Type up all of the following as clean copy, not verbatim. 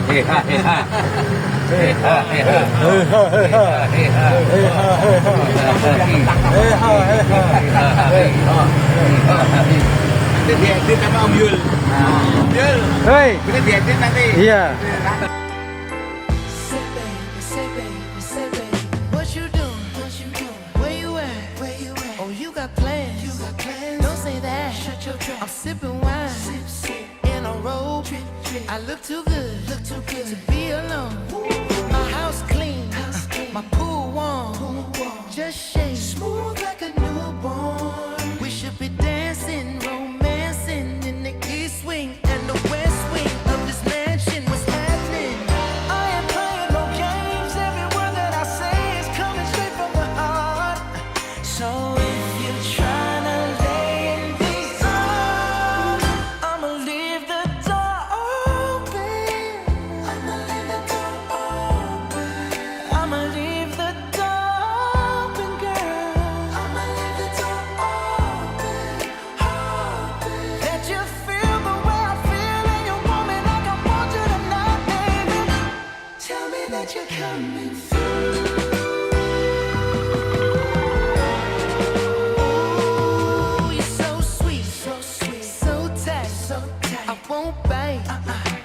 HeHa, HeHa. HeHa, HeHa. Nanti diedit sama Om Yul. Om Yul. Hei. Kita diedit nanti. Iya. Say baby, what you doing? Where you at? Oh, you got plans. Don't say that. I'm sipping wine in a robe. I look too good to be alone. My house clean, my pool warm. Just shake smooth like a newborn. We should be dancing, romancing in the east wing and the west wing of this mansion. What's happening? I ain't playing no games. Every word that I say is coming straight from the heart. So if you're trying to lay in these arms, I'ma leave the door open. I'ma leave the door open. I'ma leave the door open, girl. I'ma leave the door open. Let you feel the way I feel, and you want me like I want you tonight, baby. Tell me that you're coming through. Ooh, you're so sweet, so tight. I won't bite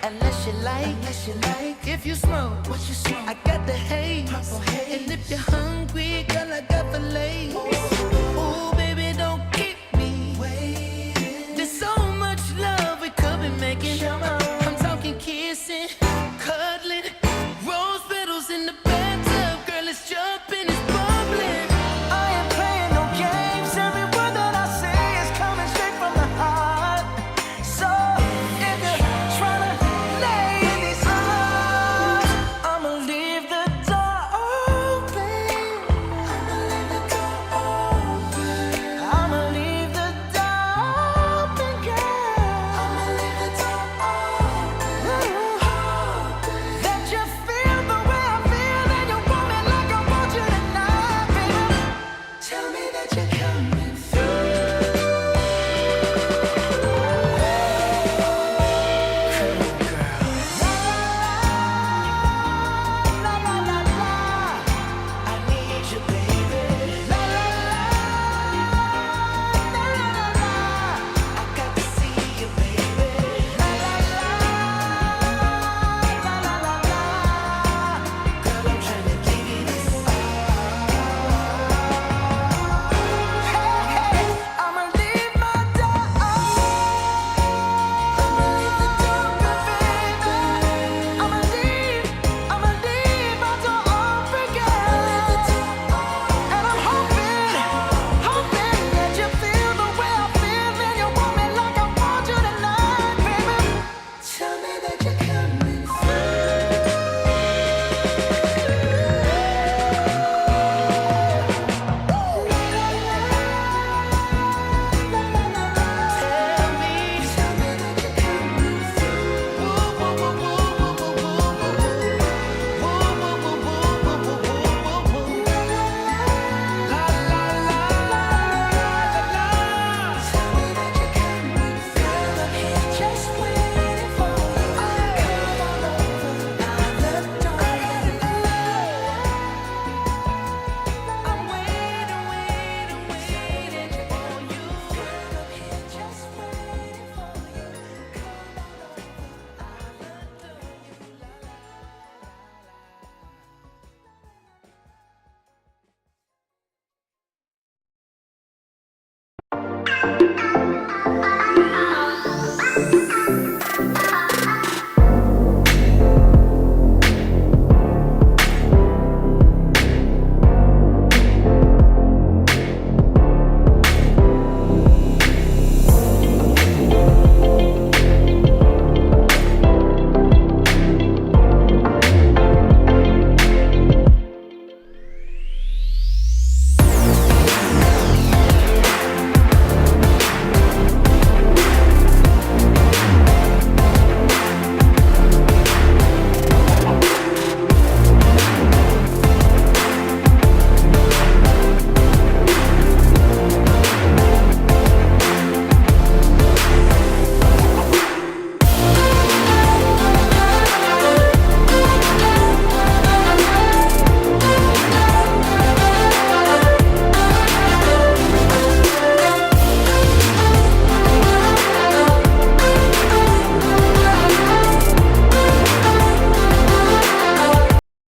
unless you like. If you smoke, I got the haze. And if you're hungry, girl, I got the lace. Ooh, baby.